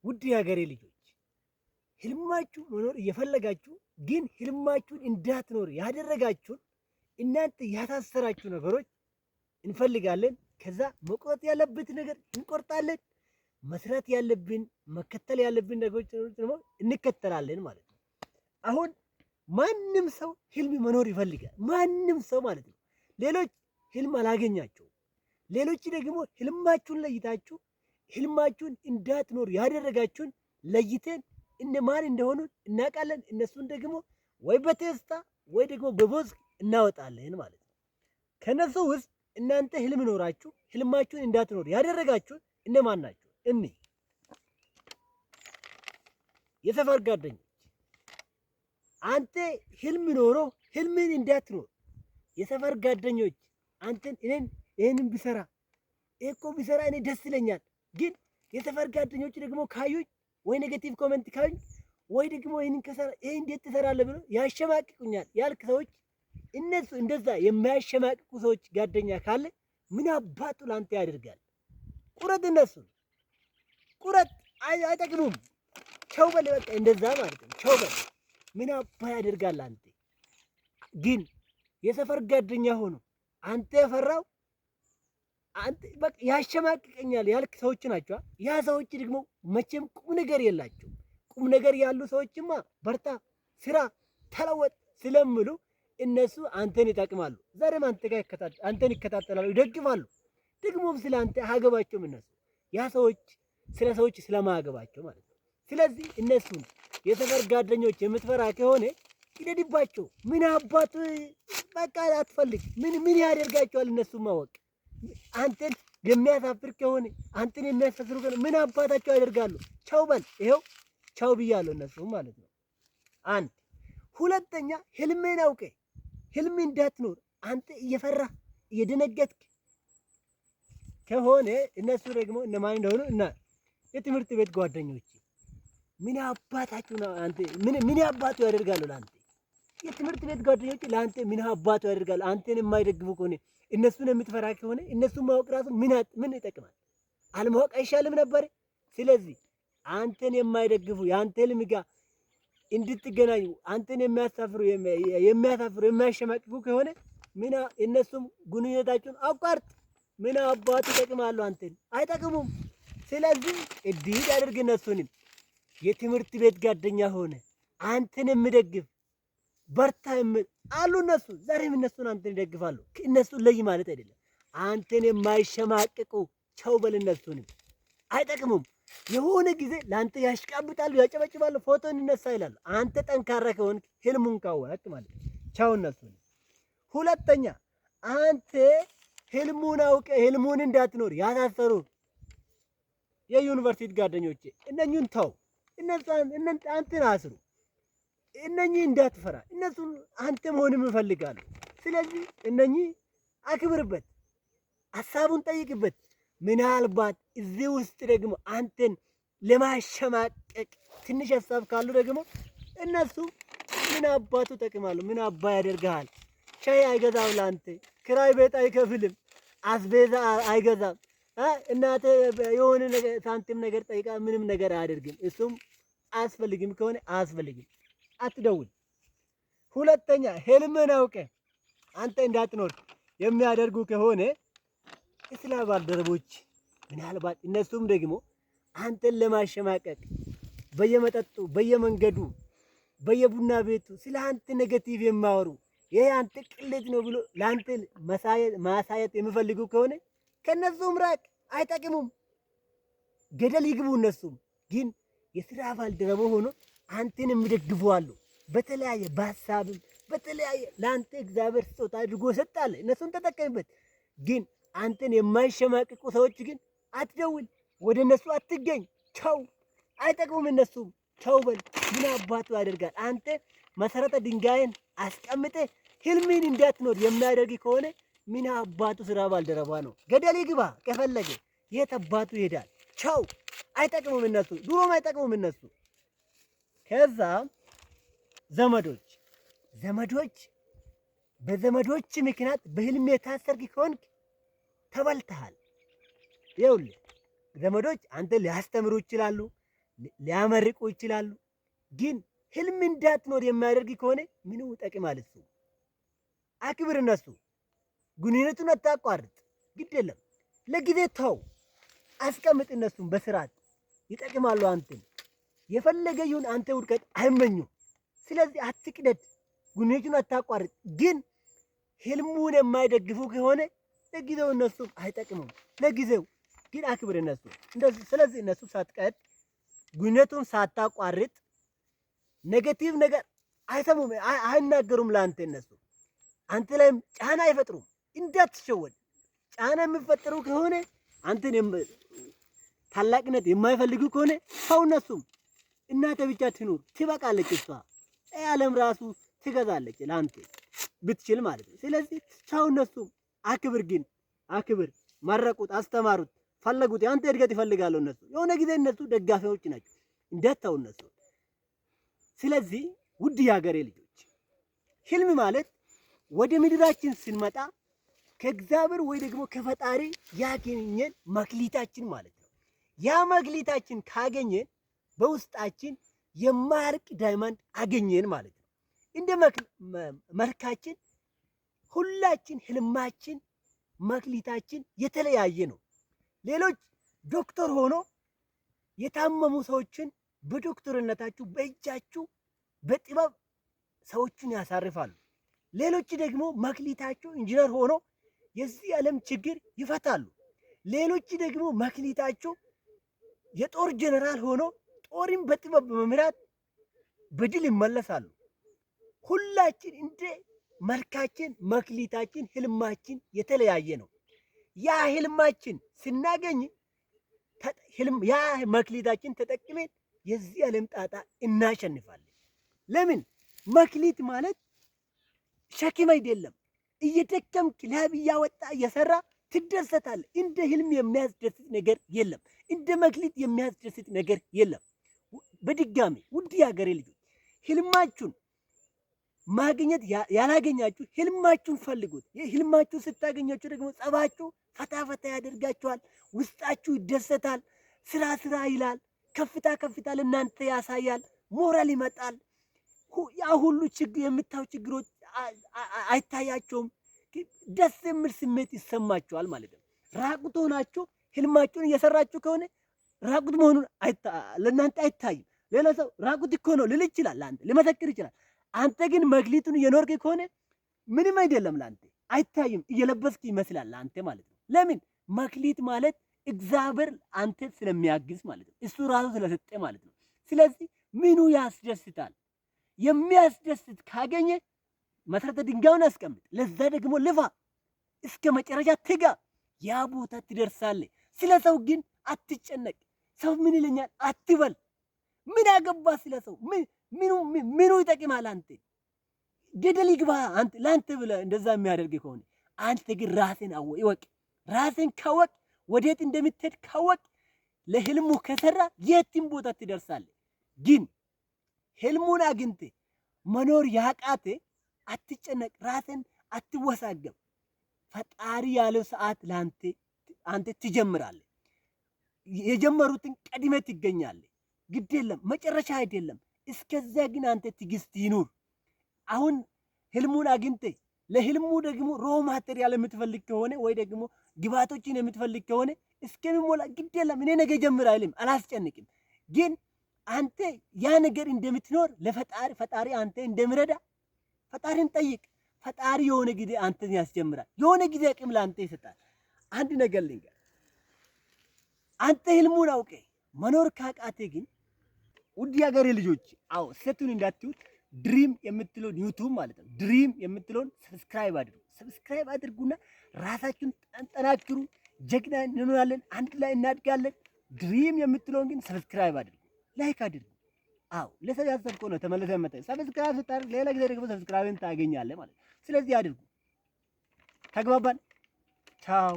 ውድ የሀገሬ ልጆች ህልማችሁ መኖር እየፈለጋችሁ ግን ህልማችሁን እንዳትኖር ያደረጋችሁን እናንተ ያታሰራችሁ ነገሮች እንፈልጋለን። ከዛ መቁረጥ ያለብን ነገር እንቆርጣለን። መስራት ያለብን መከተል ያለብን ነገሮች ደግሞ እንከተላለን ማለት ነው። አሁን ማንም ሰው ህልም መኖር ይፈልጋል። ማንም ሰው ማለት ነው። ሌሎች ህልም አላገኛቸው። ሌሎች ደግሞ ህልማችሁን ለይታችሁ ህልማችሁን እንዳትኖር ያደረጋችሁን ለይተን እነማን እንደሆኑ እናውቃለን። እነሱን ደግሞ ወይ በቴስታ ወይ ደግሞ በቦዝ እናወጣለን ማለት ነው። ከነሱ ውስጥ እናንተ ህልም ኖራችሁ ህልማችሁን እንዳትኖር ያደረጋችሁ እነማን ናቸው? የሰፈር ጓደኞች። አንተ ህልም ኖሮ ህልምን እንዳትኖር የሰፈር ጓደኞች አንተን እኔን ይሄንን ቢሰራ እኮ ቢሰራ እኔ ደስ ይለኛል። ግን የሰፈር ጓደኞች ደግሞ ካዩኝ ወይ ኔጌቲቭ ኮሜንት ካዩኝ ወይ ደግሞ ይሄንን ከሰራ ይሄ እንዴት ትሰራለህ ብሎ ያሸማቅቁኛል ያልክ ሰዎች እነሱ እንደዛ የማያሸማቅቁ ሰዎች ጓደኛ ካለ ምን አባቱ ላንተ ያደርጋል? ቁረጥ፣ እነሱ ቁረጥ፣ አይጠቅሙም። ቸው በል በቃ እንደዛ ማለት ነው። ቸው በል ምን አባ ያደርጋል? አንተ ግን የሰፈር ጓደኛ ሆኖ አንተ የፈራው አንተ በቃ ያሸማቅቀኛል ያልክ ሰዎች ናቸው። ያ ሰዎች ደግሞ መቼም ቁም ነገር የላቸው። ቁም ነገር ያሉ ሰዎችማ በርታ፣ ስራ፣ ተለወጥ ስለምሉ እነሱ አንተን ይጠቅማሉ። ዛሬም አንተን ይከታተላሉ፣ ይደግፋሉ። ደግሞም ስለ አንተ አያገባቸውም እነሱ ያ ሰዎች ስለ ሰዎች ስለማያገባቸው ማለት ነው። ስለዚህ እነሱን የሰፈር ጓደኞች የምትፈራ ከሆነ ይደድባቸው። ምን አባቱ በቃ አትፈልግ። ምን ያደርጋቸዋል? እነሱ ማወቅ አንተን የሚያሳፍር ከሆነ አንተን የሚያሳፍሩ ከሆነ ምን አባታቸው ያደርጋሉ? ቻው በል። ይሄው ቻው ብያለሁ እነሱ ማለት ነው። አንድ ሁለተኛ ህልሜን አውቄ ህልሜ እንዳትኖር አንተ እየፈራህ እየደነገጥክ ከሆነ እነሱ ደግሞ እነማን እንደሆኑ እና የትምህርት ቤት ጓደኞች ምን አባታችሁ ነው? አንተ ምን አባቱ ያደርጋሉ ለአንተ? የትምህርት ቤት ጓደኞች ለአንተ ምን አባቱ ያደርጋሉ? አንተን የማይደግፉ ከሆነ እነሱን የምትፈራ ከሆነ እነሱን ማወቅ ራሱ ምን ይጠቅማል? አለማወቅ አይሻልም ነበር? ስለዚህ አንተን የማይደግፉ የአንተ ህልም ጋር እንድትገናኙ አንተን የሚያሳፍሩ የሚያሸማቅቁ ከሆነ እነሱም ግንኙነታችሁን አቋርጥ። ምን አባቱ ይጠቅማሉ? አንተን አይጠቅሙም። ስለዚህ እድል አድርግ። እነሱንም የትምህርት ቤት ጓደኛ ሆነ አንተን የሚደግፍ በርታ አሉ እነሱ ዛሬም እነሱን አንተን ይደግፋሉ። እነሱን ለይ ማለት አይደለም። አንተን የማይሸማቅቁ ቸው በል። እነሱንም አይጠቅሙም። የሆነ ጊዜ ለአንተ ያሽቃብጣሉ፣ ያጨበጭባሉ፣ ፎቶ እንነሳ ይላሉ። አንተ ጠንካራ ከሆንክ ህልሙን ካወቅ ማለት ቻው እነሱን። ሁለተኛ አንተ ህልሙን አውቀ ህልሙን እንዳትኖር ያሳሰሩ የዩኒቨርሲቲ ጓደኞቼ እነኙን ተው። አንተን አስሩ። እነኚህ እንዳትፈራ። እነሱን አንተ መሆንም ይፈልጋሉ። ስለዚህ እነኚህ አክብርበት፣ ሀሳቡን ጠይቅበት። ምናልባት እዚህ ውስጥ ደግሞ አንተን ለማሸማቀቅ ትንሽ ሀሳብ ካሉ ደግሞ እነሱ ምን አባቱ ጠቅማሉ? ምን አባ ያደርግሃል? ሻይ አይገዛም ለአንተ፣ ክራይ ቤት አይከፍልም፣ አስቤዛ አይገዛም። እናተ የሆነ ነገር ሳንቲም ነገር ጠይቃ ምንም ነገር አያደርግም። እሱም አያስፈልግም ከሆነ አያስፈልግም፣ አትደውል። ሁለተኛ ህልምን አውቀ አንተ እንዳትኖር የሚያደርጉ ከሆነ የስራ ባልደረቦች ምናልባት እነሱም ደግሞ አንተን ለማሸማቀቅ በየመጠጡ በየመንገዱ በየቡና ቤቱ ስለ አንተ ኔጌቲቭ የማወሩ ይሄ አንተ ቅሌት ነው ብሎ ለአንተ ማሳየት የሚፈልጉ ከሆነ ከነሱም ራቅ። አይጠቅሙም፣ ገደል ይግቡ። እነሱም ግን የስራ ባልደረቦ ሆኖ አንተን የሚደግፉ አሉ። በተለያየ በሀሳብም በተለያየ ለአንተ እግዚአብሔር ስጦታ አድርጎ ሰጣለ። እነሱን ተጠቀምበት። ግን አንተን የማይሸማቅቁ ሰዎች ግን አትደውል፣ ወደ እነሱ አትገኝ። ቻው፣ አይጠቅሙም። እነሱም ቻው በል። ምን አባቱ ያደርጋል? አንተ መሰረተ ድንጋይን አስቀምጠ ህልምን እንዳትኖር የሚያደርግ ከሆነ ምን አባቱ ስራ ባልደረባ ነው? ገደል ይግባ ከፈለገ። የት አባቱ ይሄዳል? ቻው፣ አይጠቅሙም እነሱ፣ ድሮም አይጠቅሙም እነሱ። ከዛ ዘመዶች በዘመዶች ምክንያት በህልም የታሰርክ ከሆንክ ተበልተሃል። ይኸውልህ ዘመዶች አንተ ሊያስተምሩ ይችላሉ፣ ሊያመርቁ ይችላሉ። ግን ህልም እንዳትኖር የሚያደርግ ከሆነ ምን ይጠቅማል? እሱ አክብር፣ እነሱ ግንኙነቱን አታቋርጥ። ግድ የለም ለጊዜ ተው፣ አስቀምጥ። እነሱን በስርዓት ይጠቅማሉ። አንተን የፈለገ ይሁን አንተ ውድቀት አይመኙም። ስለዚህ አትቅደድ፣ ግንኙነቱን አታቋርጥ። ግን ህልሙን የማይደግፉ ከሆነ ለጊዜው እነሱ አይጠቅሙም። ለጊዜው ግን አክብር እነሱ እንደዚህ። ስለዚህ እነሱ ሳትቀድ ግንኙነቱን ሳታቋርጥ ኔጌቲቭ ነገር አይሰሙም፣ አይናገሩም ለአንተ። እነሱ አንተ ላይም ጫና አይፈጥሩም። እንዳትሸወድ። ጫና የሚፈጠሩ ከሆነ አንተን ታላቅነት የማይፈልጉ ከሆነ ሰው እነሱም እናተ ብቻ ትኑር፣ ትበቃለች። እሷ ዓለም ራሱ ትገዛለች ለአንተ ብትችል ማለት ነው። ስለዚህ ሰው እነሱም አክብር፣ ግን አክብር። መረቁት፣ አስተማሩት፣ ፈለጉት። የአንተ እድገት ይፈልጋሉ እነሱ። የሆነ ጊዜ እነሱ ደጋፊዎች ናቸው፣ እንዳታው እነሱ። ስለዚህ ውድ የሀገሬ ልጆች ህልም ማለት ወደ ምድራችን ስንመጣ ከእግዚአብሔር ወይ ደግሞ ከፈጣሪ ያገኘን መክሊታችን ማለት ነው። ያ መክሊታችን ካገኘን በውስጣችን የማያልቅ ዳይመንድ አገኘን ማለት ነው። እንደ መልካችን ሁላችን ህልማችን መክሊታችን የተለያየ ነው። ሌሎች ዶክተር ሆኖ የታመሙ ሰዎችን በዶክተርነታችሁ በእጃችሁ በጥበብ ሰዎችን ያሳርፋሉ። ሌሎች ደግሞ መክሊታቸው ኢንጂነር ሆኖ የዚህ ዓለም ችግር ይፈታሉ። ሌሎች ደግሞ መክሊታቸው የጦር ጀነራል ሆኖ ጦርን በጥበብ በመምራት በድል ይመለሳሉ። ሁላችን እንደ መልካችን መክሊታችን ህልማችን የተለያየ ነው። ያ ህልማችን ስናገኝ ያ መክሊታችን ተጠቅመን የዚህ ዓለም ጣጣ እናሸንፋለን። ለምን? መክሊት ማለት ሸክም አይደለም። እየደከምክ ላብ እያወጣ እየሰራ ትደሰታለህ። እንደ ህልም የሚያስደስት ነገር የለም። እንደ መክሊት የሚያስደስት ነገር የለም። በድጋሚ ውድ የሀገሬ ልጆች ህልማችሁን ማግኘት ያላገኛችሁ ህልማችሁን ፈልጉት። ህልማችሁ ስታገኛችሁ ደግሞ ጸባችሁ ፈታ ፈታ ያደርጋችኋል። ውስጣችሁ ይደሰታል። ስራ ስራ ይላል። ከፍታ ከፍታ ለእናንተ ያሳያል። ሞራል ይመጣል። ያ ሁሉ የምታዩ ችግሮች አይታያቸውም። ደስ የሚል ስሜት ይሰማችኋል ማለት ነው። ራቁት ሆናችሁ ህልማችሁን እየሰራችሁ ከሆነ ራቁት መሆኑን ለእናንተ አይታይም። ሌላ ሰው ራቁት እኮ ነው ልል ይችላል፣ ለአንተ ሊመሰክር ይችላል። አንተ ግን መክሊቱን እየኖርክ ከሆነ ምንም አይደለም፣ ለአንተ አይታይም። እየለበስክ ይመስላል ለአንተ ማለት ነው። ለምን? መክሊት ማለት እግዚአብሔር አንተ ስለሚያግዝ ማለት ነው። እሱ ራሱ ስለሰጠ ማለት ነው። ስለዚህ ምኑ ያስደስታል? የሚያስደስት ካገኘ መሰረተ ድንጋዩን አስቀምጥ። ለዛ ደግሞ ልፋ፣ እስከ መጨረሻ ትጋ። ያ ቦታ ትደርሳለህ። ስለ ሰው ግን አትጨነቅ። ሰው ምን ይለኛል አትበል። ምን አገባ ስለ ሰው? ምኑ ይጠቅማል? አንተ ገደል ይግባ አንተ ለአንተ ብለህ እንደዛ የሚያደርግ ከሆነ አንተ ግን ራስን ይወቅ። ራስን ካወቅ፣ ወዴት እንደምትሄድ ካወቅ፣ ለህልሙ ከሰራ የትም ቦታ ትደርሳለህ። ግን ህልሙን አግኝተ መኖር ያቃተ አትጨነቅ፣ ራስን አትወሳገብ። ፈጣሪ ያለው ሰዓት ለአንተ አንተ ትጀምራለህ። የጀመሩትን ቀድመ ትገኛለህ። ግድ የለም መጨረሻ አይደለም። እስከዚያ ግን አንተ ትዕግስት ይኑር። አሁን ህልሙን አግኝተ ለህልሙ ደግሞ ሮ ማቴሪያል የምትፈልግ ከሆነ ወይ ደግሞ ግባቶችን የምትፈልግ ከሆነ እስከሚሞላ ግድ የለም እኔ ነገ ጀምር አይልም፣ አላስጨንቅም። ግን አንተ ያ ነገር እንደምትኖር ፈጣሪ አንተ እንደምረዳ ፈጣሪን ጠይቅ። ፈጣሪ የሆነ ጊዜ አንተን ያስጀምራል። የሆነ ጊዜ አቅም ለአንተ ይሰጣል። አንድ ነገር ልንገር፣ አንተ ህልሙን አውቄ መኖር ካቃቴ ግን ውድ የሀገሬ ልጆች፣ አዎ ስህተቱን እንዳትዩት። ድሪም የምትለውን ዩቱብ ማለት ነው፣ ድሪም የምትለውን ሰብስክራይብ አድርጉ። ሰብስክራይብ አድርጉና ራሳችሁን ጠንጠናክሩ። ጀግና እንሆናለን፣ አንድ ላይ እናድጋለን። ድሪም የምትለውን ግን ሰብስክራይብ አድርጉ፣ ላይክ አድርጉ። አዎ ለሰው ያሰብከው ነው ተመለሰ መጣ። ሰብስክራይብ ስታደርግ ሌላ ጊዜ ደግሞ ሰብስክራይብን ታገኛለህ ማለት ነው። ስለዚህ አድርጉ። ተግባባን? ቻው።